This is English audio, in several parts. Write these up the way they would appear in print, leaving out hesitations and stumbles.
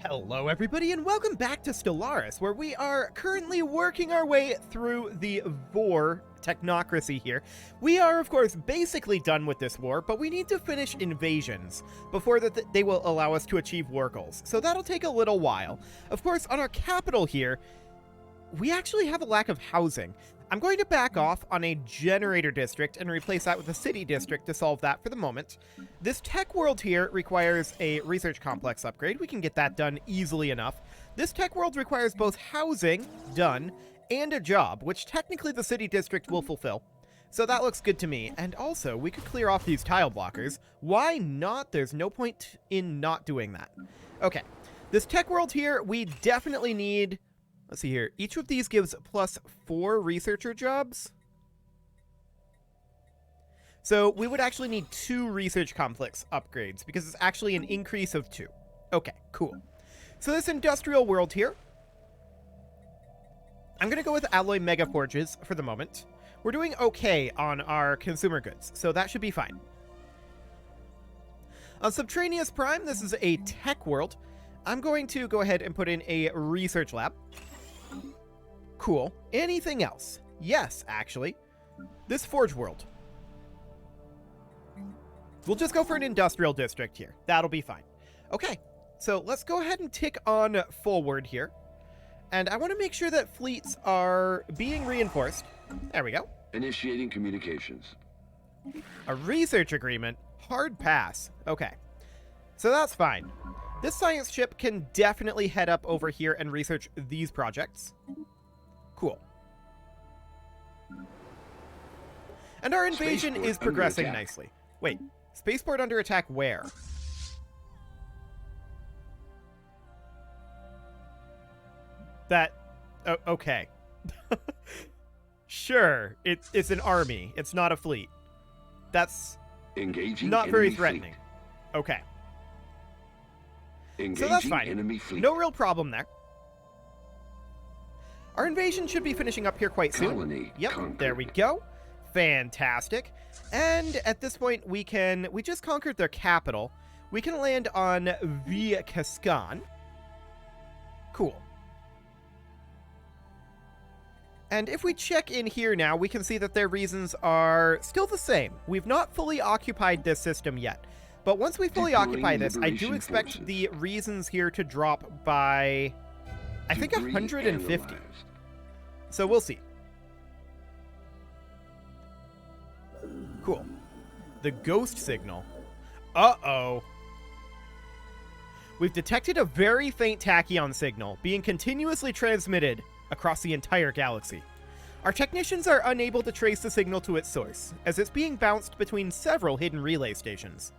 Hello everybody and welcome back to Stellaris, where we are currently working our way through the Vor technocracy here. We are, of course, basically done with this war, but we need to finish invasions before they will allow us to achieve war goals. So that'll take a little while. Of course, on our capital here, we actually have a lack of housing. I'm going to back off on a generator district and replace that with a city district to solve that for the moment. This tech world here requires a research complex upgrade. We can get that done easily enough. This tech world requires both housing, done, and a job, which technically the city district will fulfill. So that looks good to me. And also, we could clear off these tile blockers. Why not? There's no point in not doing that. Okay, this tech world here, we definitely need... Let's see here. Each of these gives +4 researcher jobs. So we would actually need 2 research complex upgrades because it's actually an increase of 2. Okay, cool. So this industrial world here, I'm going to go with alloy mega forges for the moment. We're doing okay on our consumer goods, so that should be fine. On Subterraneous Prime, this is a tech world. I'm going to go ahead and put in a research lab. Cool. Anything else? Yes, actually. This forge world. We'll just go for an industrial district here. That'll be fine. Okay, so let's go ahead and tick on forward here. And I want to make sure that fleets are being reinforced. There we go. Initiating communications. A research agreement? Hard pass. Okay. So that's fine. This science ship can definitely head up over here and research these projects. Cool. And our invasion is progressing nicely. Wait, spaceport under attack where? That... okay. Sure, it's an army. It's not a fleet. That's engaging not very enemy threatening. Fleet. Okay. Engaging so that's fine. Enemy fleet. No real problem there. Our invasion should be finishing up here quite soon. Colony Yep, conquered. there we go. Fantastic. And at this point, we just conquered their capital. We can land on Via Cascan. Cool. And if we check in here now, we can see that their reasons are still the same. We've not fully occupied this system yet. But once we fully Deploying occupy this, I do liberation expect forces. the reasons here to drop by, I think, 150. Analyzed. So we'll see. Cool. The ghost signal. Uh-oh. We've detected a very faint tachyon signal being continuously transmitted across the entire galaxy. Our technicians are unable to trace the signal to its source, as it's being bounced between several hidden relay stations.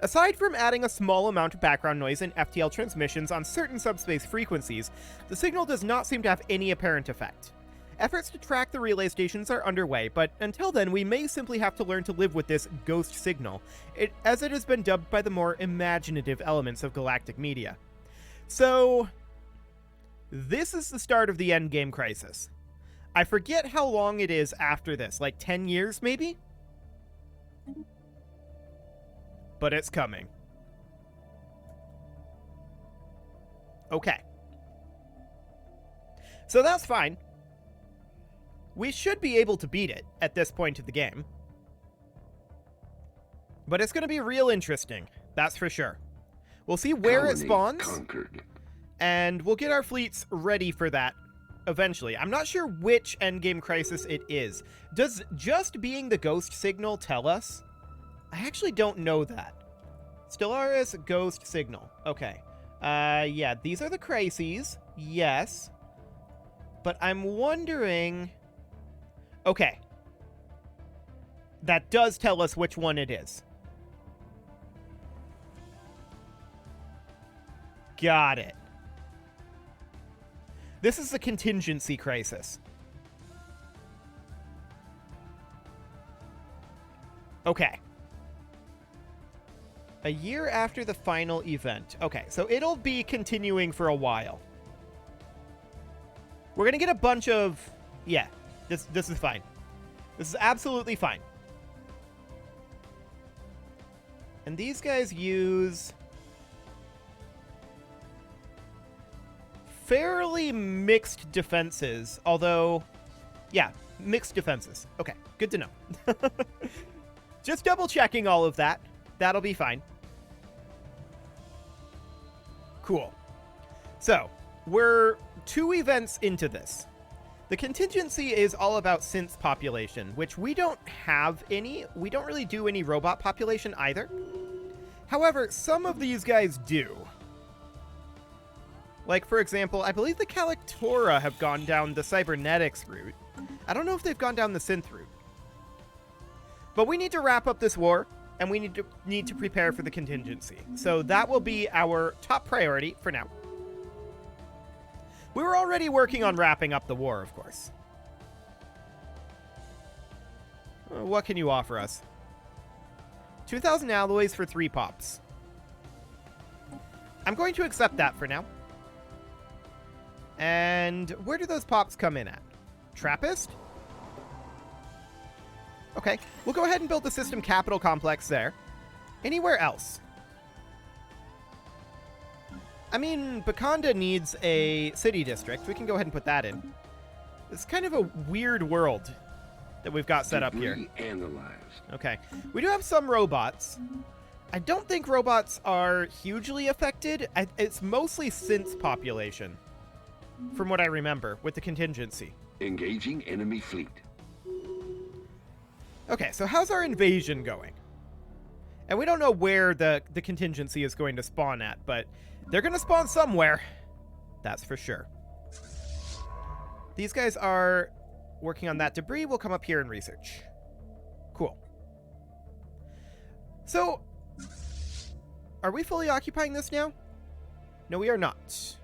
Aside from adding a small amount of background noise and FTL transmissions on certain subspace frequencies, the signal does not seem to have any apparent effect. Efforts to track the relay stations are underway, but until then we may simply have to learn to live with this ghost signal, as it has been dubbed by the more imaginative elements of galactic media. So, this is the start of the endgame crisis. I forget how long it is after this, like 10 years maybe? But it's coming. Okay. So that's fine. We should be able to beat it at this point of the game. But it's going to be real interesting, that's for sure. We'll see where it Colony spawns, conquered. and we'll get our fleets ready for that eventually. I'm not sure which endgame crisis it is. Does just being the ghost signal tell us? I actually don't know that. Stellaris ghost signal. Okay. Yeah, these are the crises. Yes. But I'm wondering... Okay. That does tell us which one it is. Got it. This is the contingency crisis. Okay. A year after the final event. Okay, so it'll be continuing for a while. We're gonna get a bunch of... Yeah, this is fine. This is absolutely fine. And these guys use... fairly mixed defenses, although, yeah, mixed defenses. Okay, good to know. Just double checking all of that. That'll be fine. Cool. So, we're 2 events into this. The contingency is all about synth population, which we don't have any. We don't really do any robot population either. However, some of these guys do. Like, for example, I believe the Calictora have gone down the cybernetics route. I don't know if they've gone down the synth route. But we need to wrap up this war, and we need to prepare for the contingency. So that will be our top priority for now. We were already working on wrapping up the war, of course. What can you offer us? 2,000 alloys for 3 pops. I'm going to accept that for now. And where do those pops come in at? Trappist? Okay, we'll go ahead and build the system capital complex there. Anywhere else? I mean, Bakanda needs a city district. We can go ahead and put that in. It's kind of a weird world that we've got set up here. Analyzed. Okay. We do have some robots. I don't think robots are hugely affected. It's mostly synth population, from what I remember, with the contingency. Engaging enemy fleet. Okay, so how's our invasion going? And we don't know where the contingency is going to spawn at, but they're going to spawn somewhere. That's for sure. These guys are working on that debris. We'll come up here and research. Cool. So, are we fully occupying this now? No, we are not.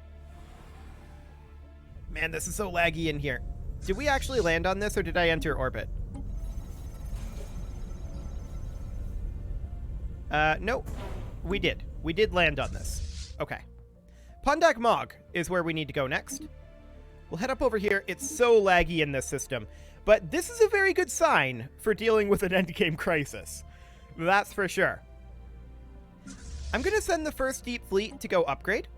Man, this is so laggy in here. Did we actually land on this, or did I enter orbit? No, we did. We did land on this. Okay. Pundak Mog is where we need to go next. We'll head up over here. It's so laggy in this system, but this is a very good sign for dealing with an endgame crisis. That's for sure. I'm going to send the first deep fleet to go upgrade.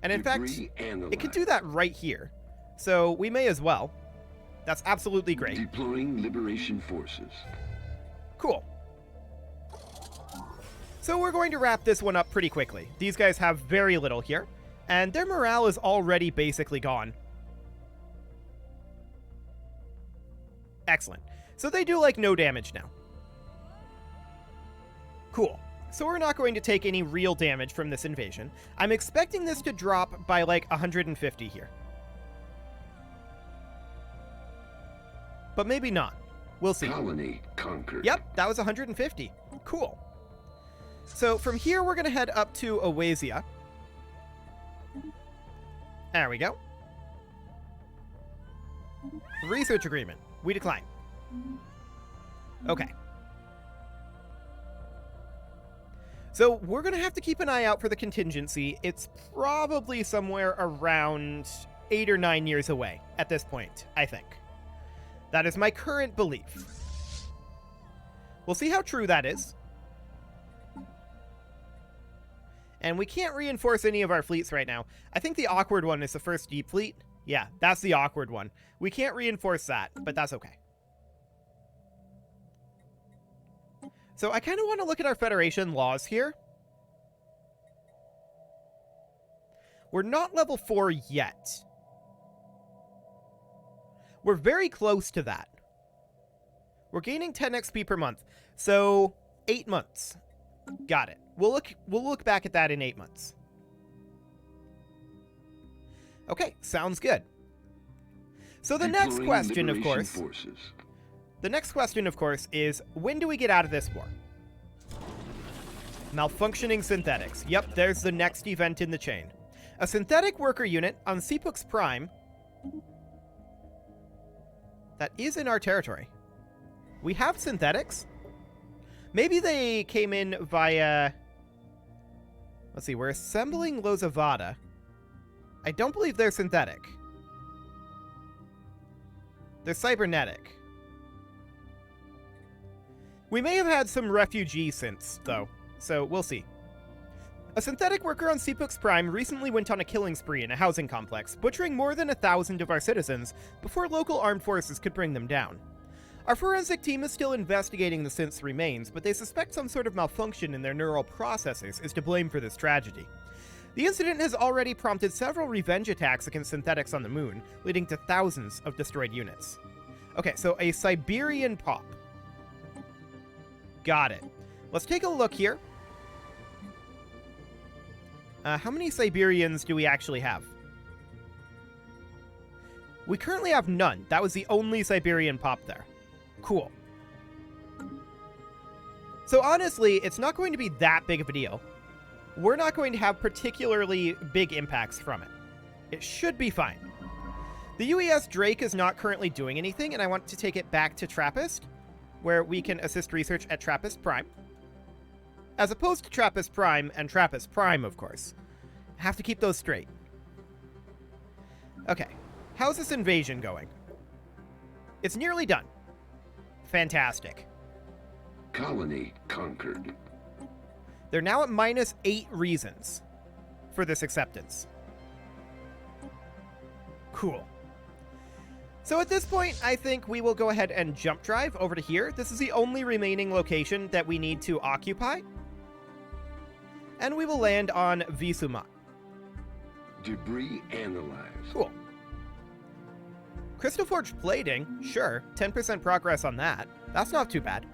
And in fact, it can do that right here. So we may as well. That's absolutely great. Deploying Liberation Forces. Cool. So we're going to wrap this one up pretty quickly. These guys have very little here, and their morale is already basically gone. Excellent. So they do like no damage now. Cool. So we're not going to take any real damage from this invasion. I'm expecting this to drop by like 150 here. But maybe not. We'll see. Colony conquered. Yep, that was 150. Cool. So from here, we're going to head up to Oasia. There we go. Research agreement. We decline. Okay. So we're going to have to keep an eye out for the contingency. It's probably somewhere around 8 or 9 years away at this point, I think. That is my current belief. We'll see how true that is. And we can't reinforce any of our fleets right now. I think the awkward one is the first deep fleet. Yeah, that's the awkward one. We can't reinforce that, but that's okay. So I kind of want to look at our Federation laws here. We're not level 4 yet. We're very close to that. We're gaining 10 XP per month. So 8 months. Got it. We'll look back at that in 8 months. Okay, sounds good. So the next question, of course, is when do we get out of this war? Malfunctioning synthetics. Yep, there's the next event in the chain. A synthetic worker unit on Seapux Prime that is in our territory. We have synthetics? Maybe they came in via... Let's see, we're assembling Lozavada. I don't believe they're synthetic. They're cybernetic. We may have had some refugee synths, though, so we'll see. A synthetic worker on Seapux Prime recently went on a killing spree in a housing complex, butchering more than 1,000 of our citizens before local armed forces could bring them down. Our forensic team is still investigating the synth's remains, but they suspect some sort of malfunction in their neural processors is to blame for this tragedy. The incident has already prompted several revenge attacks against synthetics on the moon, leading to thousands of destroyed units. Okay, so a Siberian pop. Got it. Let's take a look here. How many Siberians do we actually have? We currently have none. That was the only Siberian pop there. Cool. So honestly, it's not going to be that big of a deal. We're not going to have particularly big impacts from it. It should be fine. The UES Drake is not currently doing anything, and I want to take it back to Trappist, where we can assist research at Trappist Prime. As opposed to Trappist Prime and Trappist Prime, of course. Have to keep those straight. Okay. How's this invasion going? It's nearly done. Fantastic. Colony conquered. They're now at -8 reasons for this acceptance. Cool. So at this point, I think we will go ahead and jump drive over to here. This is the only remaining location that we need to occupy. And we will land on Visumat. Debris analyzed. Cool. Crystal Forged plating, sure. 10% progress on that. That's not too bad.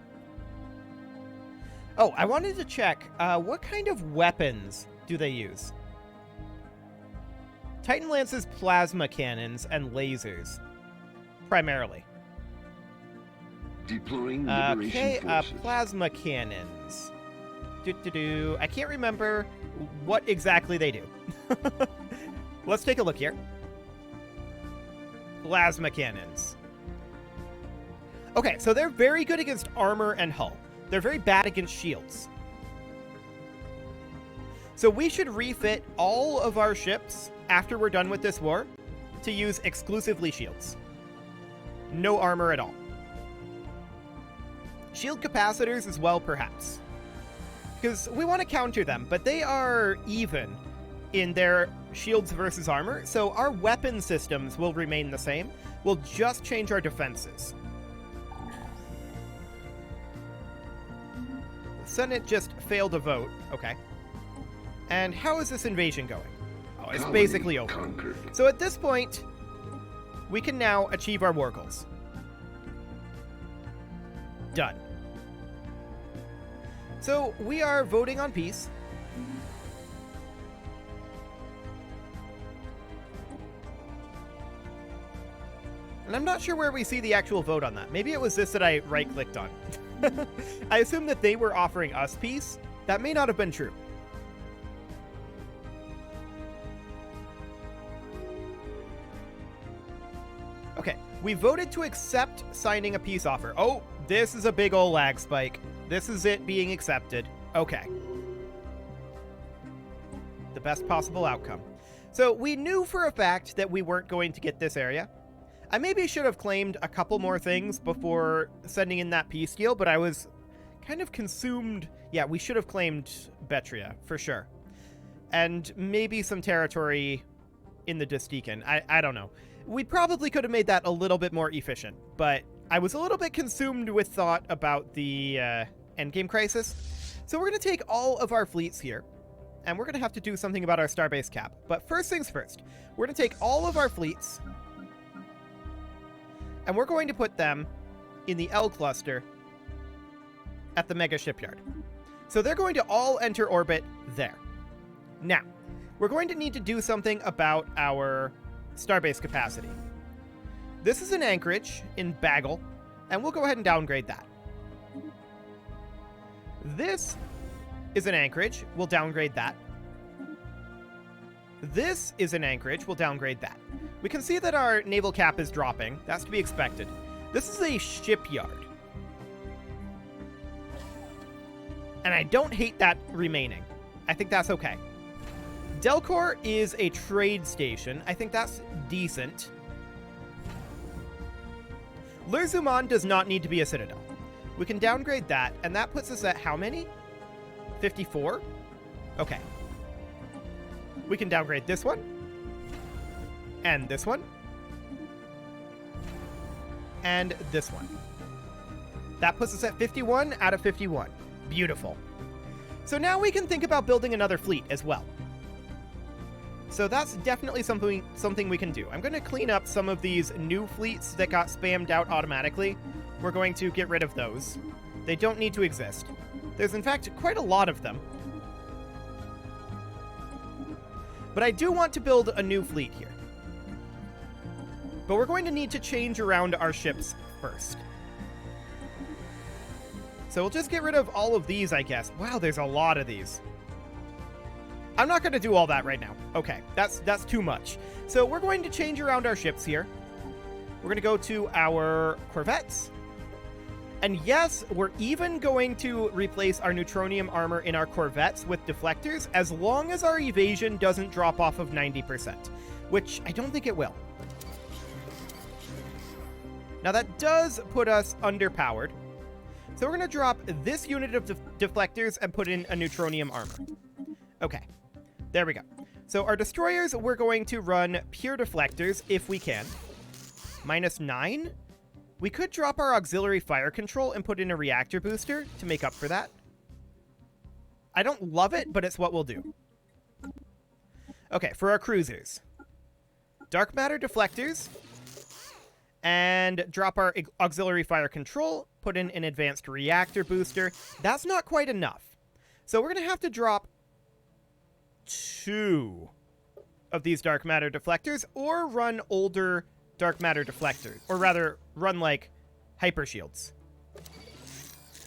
Oh, I wanted to check, what kind of weapons do they use? Titan Lance's plasma cannons and lasers, primarily. Deploying liberation forces. Plasma cannons. I can't remember what exactly they do. Let's take a look here. Plasma cannons. Okay, so they're very good against armor and hull. They're very bad against shields. So we should refit all of our ships after we're done with this war to use exclusively shields. No armor at all. Shield capacitors as well, perhaps. Because we want to counter them, but they are even in their shields versus armor, so our weapon systems will remain the same. We'll just change our defenses. The Senate just failed a vote. Okay. And how is this invasion going? Oh, it's basically over. Conquered. So at this point, we can now achieve our war goals. Done. So we are voting on peace. And I'm not sure where we see the actual vote on that. Maybe it was this that I right-clicked on. I assume that they were offering us peace. That may not have been true. Okay, we voted to accept signing a peace offer. Oh, this is a big ol' lag spike. This is it being accepted. Okay. The best possible outcome. So we knew for a fact that we weren't going to get this area. I maybe should have claimed a couple more things before sending in that peace deal, but I was kind of consumed. Yeah, we should have claimed Betria, for sure. And maybe some territory in the Distican. I don't know. We probably could have made that a little bit more efficient, but I was a little bit consumed with thought about the endgame crisis. So we're going to take all of our fleets here, and we're going to have to do something about our starbase cap. But first things first, we're going to take all of our fleets, and we're going to put them in the L cluster at the mega shipyard. So they're going to all enter orbit there. Now, we're going to need to do something about our starbase capacity. This is an anchorage in Bagel, and we'll go ahead and downgrade that. This is an anchorage. We'll downgrade that. This is an anchorage. We'll downgrade that. We can see that our naval cap is dropping. That's to be expected. This is a shipyard. And I don't hate that remaining. I think that's okay. Delcor is a trade station. I think that's decent. Lurzuman does not need to be a citadel. We can downgrade that, and that puts us at how many? 54? Okay. We can downgrade this one. And this one. And this one. That puts us at 51 out of 51. Beautiful. So now we can think about building another fleet as well. So that's definitely something we can do. I'm going to clean up some of these new fleets that got spammed out automatically. We're going to get rid of those. They don't need to exist. There's in fact quite a lot of them. But I do want to build a new fleet here. But we're going to need to change around our ships first. So we'll just get rid of all of these, I guess. Wow, there's a lot of these. I'm not going to do all that right now. Okay, that's too much. So we're going to change around our ships here. We're going to go to our corvettes. And yes, we're even going to replace our neutronium armor in our corvettes with deflectors as long as our evasion doesn't drop off of 90%, which I don't think it will. Now that does put us underpowered. So we're going to drop this unit of deflectors and put in a neutronium armor. Okay, there we go. So our destroyers, we're going to run pure deflectors if we can. -9. We could drop our auxiliary fire control and put in a reactor booster to make up for that. I don't love it, but it's what we'll do. Okay, for our cruisers. Dark matter deflectors. And drop our auxiliary fire control. Put in an advanced reactor booster. That's not quite enough. So we're going to have to drop 2 of these dark matter deflectors or run older dark matter deflectors, or rather run like hyper shields.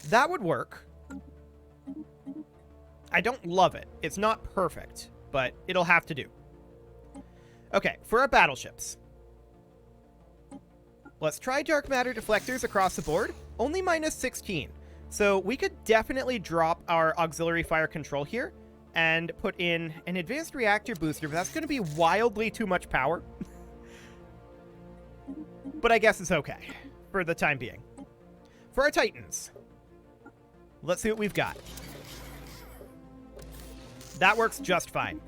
That would work. I don't love it. It's not perfect, but it'll have to do. Okay, for our battleships. Let's try dark matter deflectors across the board. Only -16. So we could definitely drop our auxiliary fire control here and put in an advanced reactor booster, but that's going to be wildly too much power. But I guess it's okay for the time being. For our Titans, let's see what we've got. That works just fine.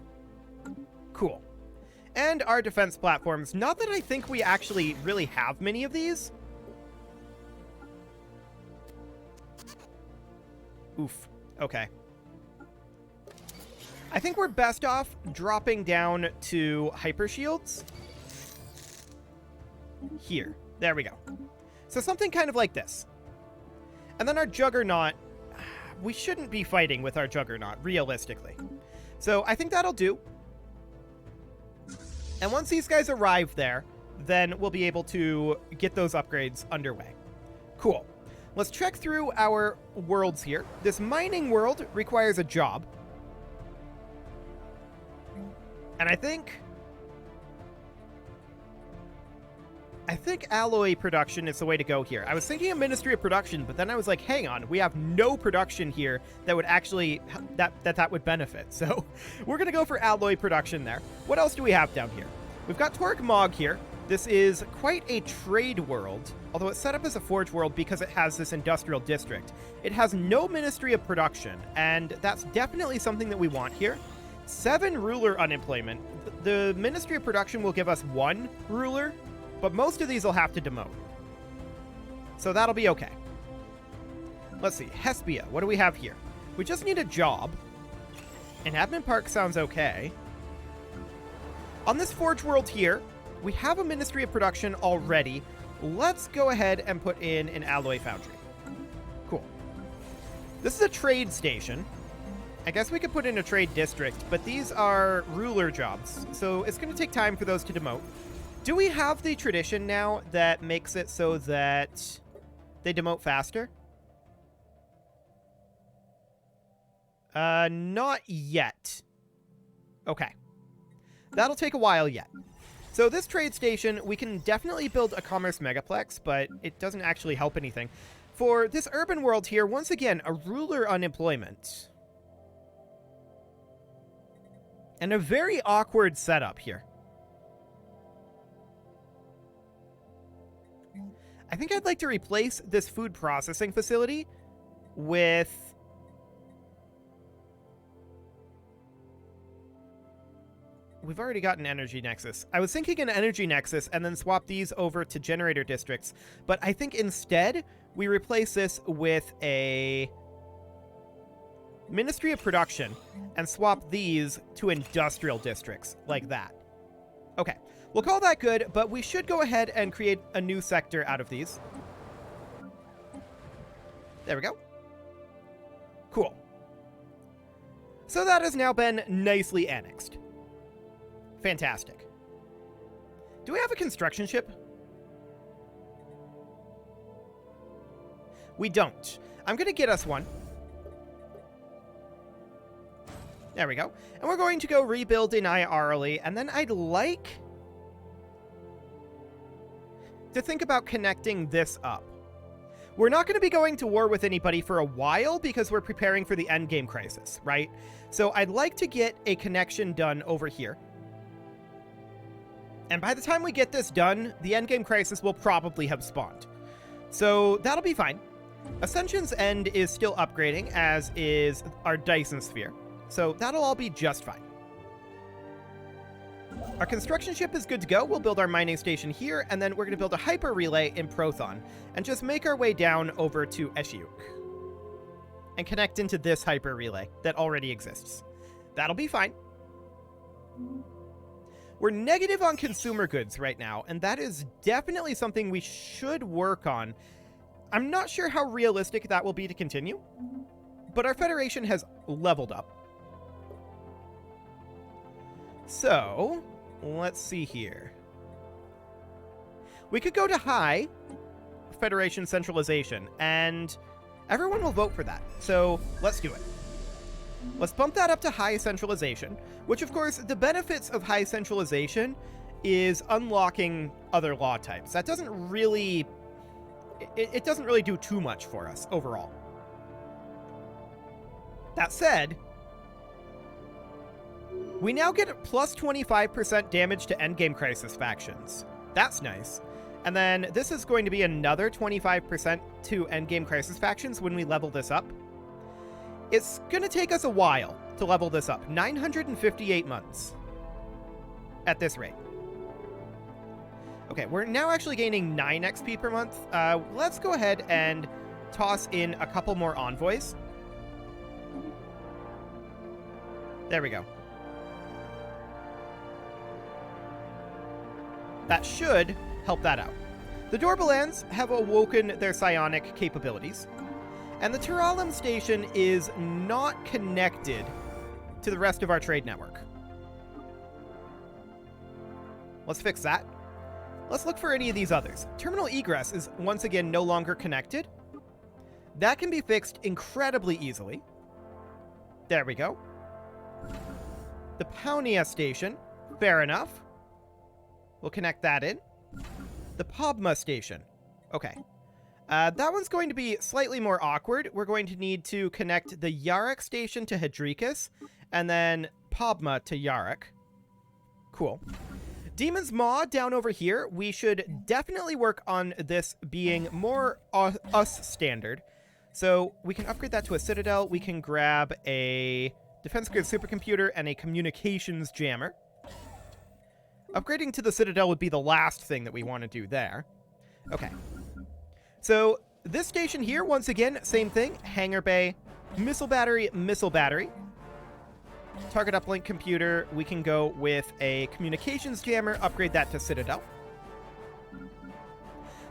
Cool. And our defense platforms, not that I think we actually really have many of these. Oof. Okay. I think we're best off dropping down to hyper shields. Here. There we go. So something kind of like this. And then our Juggernaut, we shouldn't be fighting with our Juggernaut, realistically. So I think that'll do. And once these guys arrive there, then we'll be able to get those upgrades underway. Cool. Let's check through our worlds here. This mining world requires a job. And I think alloy production is the way to go here. I was thinking of Ministry of Production, but then I was like, hang on, we have no production here that would actually, that would benefit. So we're going to go for alloy production there. What else do we have down here? We've got Torque Mog here. This is quite a trade world, although it's set up as a forge world because it has this industrial district. It has no Ministry of Production, and that's definitely something that we want here. 7 ruler unemployment. The Ministry of Production will give us 1 ruler, but most of these will have to demote. So that'll be okay. Let's see. Hespia. What do we have here? We just need a job. An admin park sounds okay. On this forge world here, we have a Ministry of Production already. Let's go ahead and put in an alloy foundry. Cool. This is a trade station. I guess we could put in a trade district, but these are ruler jobs, so it's going to take time for those to demote. Do we have the tradition now that makes it so that they demote faster? Not yet. Okay. That'll take a while yet. So this trade station, we can definitely build a commerce megaplex, but it doesn't actually help anything. For this urban world here, once again, a ruler unemployment. And a very awkward setup here. I think I'd like to replace this food processing facility with we've already got an energy nexus. I was thinking an energy nexus and then swap these over to generator districts, but I think instead we replace this with a Ministry of Production and swap these to industrial districts like that. Okay, we'll call that good, but we should go ahead and create a new sector out of these. There we go. Cool. So that has now been nicely annexed. Fantastic. Do we have a construction ship? We don't. I'm going to get us one. There we go. And we're going to go rebuild an IRLE, and then I'd like to think about connecting this up. We're not going to be going to war with anybody for a while because we're preparing for the endgame crisis, right? So I'd like to get a connection done over here. And by the time we get this done, the endgame crisis will probably have spawned. So that'll be fine. Ascension's End is still upgrading, as is our Dyson Sphere. So that'll all be just fine. Our construction ship is good to go. We'll build our mining station here, and then we're going to build a hyper relay in Prothon, and just make our way down over to Eshiuk. And connect into this hyper relay that already exists. That'll be fine. We're negative on consumer goods right now, and that is definitely something we should work on. I'm not sure how realistic that will be to continue, but our Federation has leveled up. So, let's see here. We could go to high Federation centralization, and everyone will vote for that. So, let's do it. Let's bump that up to high centralization, which of course, the benefits of high centralization is unlocking other law types. That doesn't really... It doesn't really do too much for us overall. That said, we now get plus 25% damage to endgame crisis factions. That's nice. And then this is going to be another 25% to endgame crisis factions when we level this up. It's going to take us a while to level this up. 958 months at this rate. Okay, we're now actually gaining 9 XP per month. Let's go ahead and toss in a couple more envoys. There we go. That should help that out. The Dorbalans have awoken their psionic capabilities, and the Turalim station is not connected to the rest of our trade network. Let's fix that. Let's look for any of these others. Terminal egress is once again no longer connected. That can be fixed incredibly easily. There we go. The Paunia station, fair enough. We'll connect that in. The Pobma station. Okay. That one's going to be slightly more awkward. We're going to need to connect the Yarok station to Hadrikus, and then Pobma to Yarok. Cool. Demon's Maw down over here. We should definitely work on this being more us standard. So we can upgrade that to a Citadel. We can grab a defense grid supercomputer and a communications jammer. Upgrading to the Citadel would be the last thing that we want to do there. Okay. So this station here, once again, same thing. Hangar bay, missile battery, missile battery. Target uplink computer, we can go with a communications jammer, upgrade that to Citadel.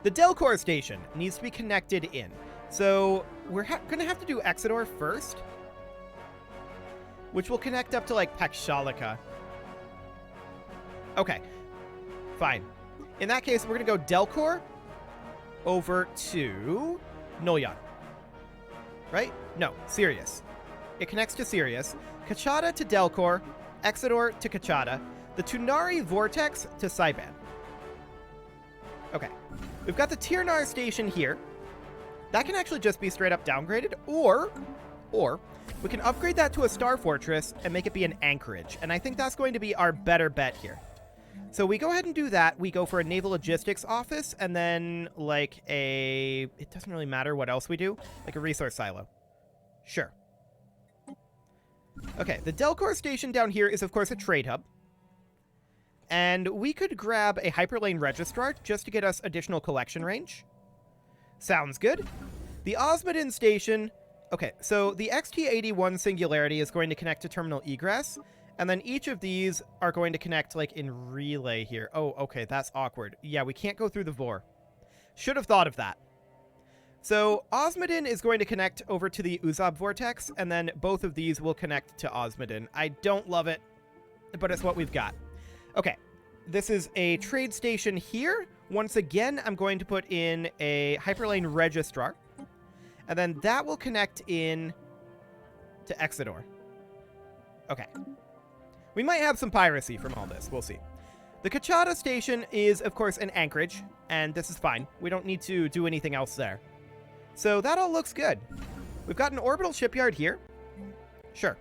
The Delcor station needs to be connected in. So we're going to have to do Exodor first, which will connect up to like Pakshalika. Okay, fine. In that case, we're going to go Delcor over to Nolyan. Right? No, Sirius. It connects to Sirius. Kachada to Delcor, Exodor to Kachada, the Tunari Vortex to Cyban. Okay. We've got the Tirnar station here. That can actually just be straight up downgraded, or we can upgrade that to a Star Fortress and make it be an anchorage. And I think that's going to be our better bet here. So we go ahead and do that. We go for a naval logistics office, and then like a... It doesn't really matter what else we do. Like a resource silo. Sure. Okay, the Delcor station down here is, of course, a trade hub. And we could grab a hyperlane registrar just to get us additional collection range. Sounds good. The Osmodin station... Okay, so the XT-81 Singularity is going to connect to terminal egress, and then each of these are going to connect, like, in relay here. Oh, okay, that's awkward. Yeah, we can't go through the VOR. Should have thought of that. So Osmodin is going to connect over to the Uzab Vortex, and then both of these will connect to Osmodin. I don't love it, but it's what we've got. Okay, this is a trade station here. Once again, I'm going to put in a hyperlane registrar. And then that will connect in to Exodor. Okay. We might have some piracy from all this. We'll see. The Kachada station is, of course, an anchorage, and this is fine. We don't need to do anything else there. So that all looks good. We've got an orbital shipyard here. Sure.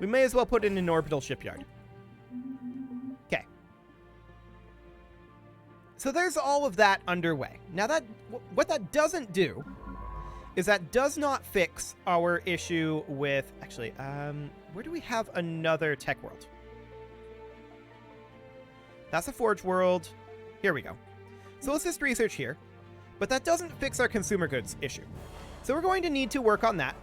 We may as well put in an orbital shipyard. Okay. So there's all of that underway. Now, what that doesn't do is that does not fix our issue with... Actually, where do we have another tech world? That's a forge world. Here we go. So let's just research here. But that doesn't fix our consumer goods issue. So we're going to need to work on that.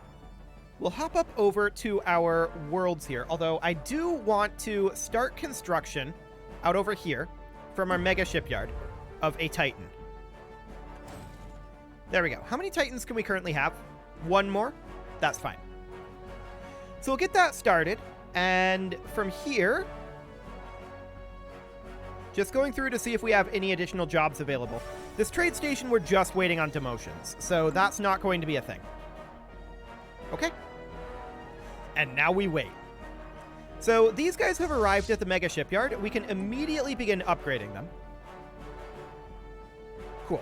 We'll hop up over to our worlds here, although I do want to start construction out over here from our mega shipyard of a Titan. There we go. How many Titans can we currently have? One more? That's fine. So we'll get that started. And from here, just going through to see if we have any additional jobs available. This trade station, we're just waiting on demotions, so that's not going to be a thing. Okay. And now we wait. So these guys have arrived at the mega shipyard. We can immediately begin upgrading them. Cool.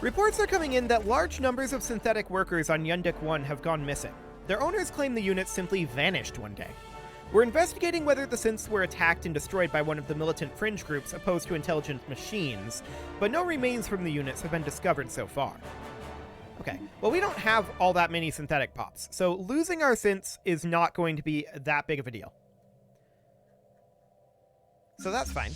Reports are coming in that large numbers of synthetic workers on Yundek 1 have gone missing. Their owners claim the units simply vanished one day. We're investigating whether the synths were attacked and destroyed by one of the militant fringe groups opposed to intelligent machines, but no remains from the units have been discovered so far. Okay, well, we don't have all that many synthetic pops, so losing our synths is not going to be that big of a deal. So that's fine.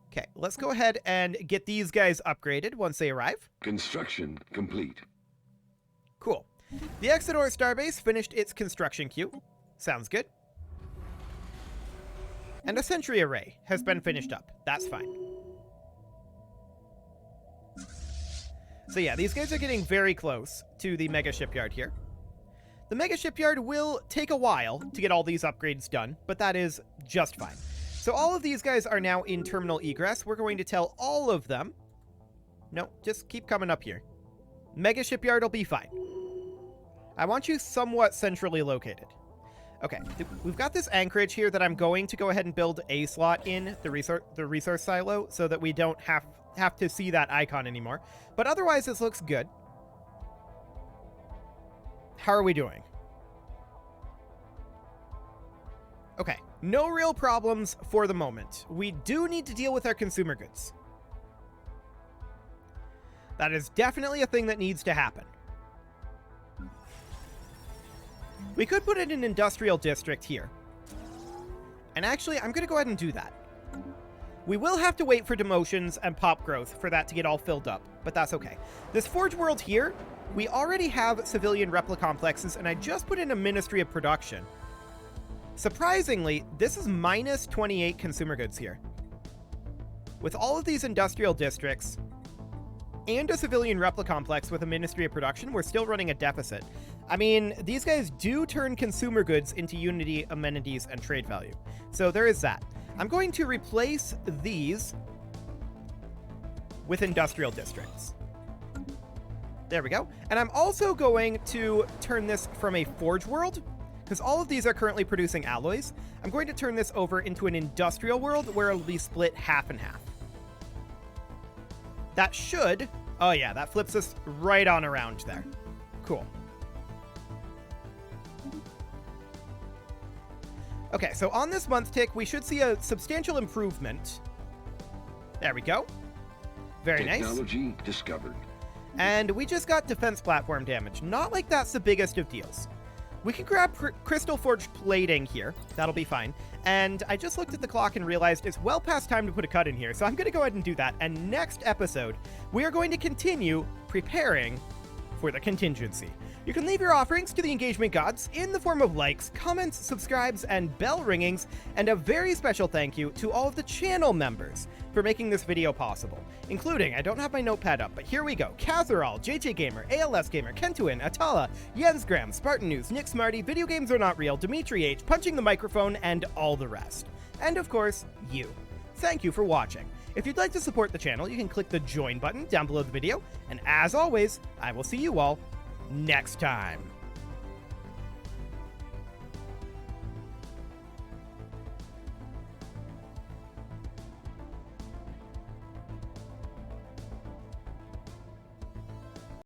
Okay, let's go ahead and get these guys upgraded once they arrive. Construction complete. Cool. The Exodor Starbase finished its construction queue. Sounds good. And a sentry array has been finished up. That's fine. So yeah, these guys are getting very close to the mega shipyard here. The mega shipyard will take a while to get all these upgrades done, but that is just fine. So all of these guys are now in terminal egress. We're going to tell all of them... No, just keep coming up here. Mega shipyard will be fine. I want you somewhat centrally located. Okay, we've got this anchorage here that I'm going to go ahead and build a slot in, the resource silo, so that we don't have to see that icon anymore. But otherwise, this looks good. How are we doing? Okay, no real problems for the moment. We do need to deal with our consumer goods. That is definitely a thing that needs to happen. We could put in an industrial district here. And actually, I'm going to go ahead and do that. We will have to wait for demotions and pop growth for that to get all filled up, but that's okay. This Forge World here, we already have civilian replica complexes, and I just put in a Ministry of Production. Surprisingly, this is minus 28 consumer goods here. With all of these industrial districts and a civilian replica complex with a Ministry of Production, we're still running a deficit. I mean, these guys do turn consumer goods into Unity, amenities, and trade value. So there is that. I'm going to replace these with industrial districts. There we go. And I'm also going to turn this from a forge world, because all of these are currently producing alloys. I'm going to turn this over into an industrial world where it'll be split half and half. That should... Oh yeah, that flips us right on around there. Cool. Okay, so on this month tick, we should see a substantial improvement. There we go. Very nice. Technology discovered. And we just got defense platform damage. Not like that's the biggest of deals. We can grab crystal forged plating here. That'll be fine. And I just looked at the clock and realized it's well past time to put a cut in here, so I'm going to go ahead and do that. And next episode, we are going to continue preparing for the contingency. You can leave your offerings to the engagement gods in the form of likes, comments, subscribes, and bell ringings, and a very special thank you to all of the channel members for making this video possible, including, I don't have my notepad up, but here we go, Catherall, JJ Gamer, ALS Gamer, Kentuin, Atala, Jensgram, Spartan News, Nick Smarty, Video Games Are Not Real, Dimitri H, Punching the Microphone, and all the rest. And of course, you. Thank you for watching. If you'd like to support the channel, you can click the join button down below the video, and as always, I will see you all next time.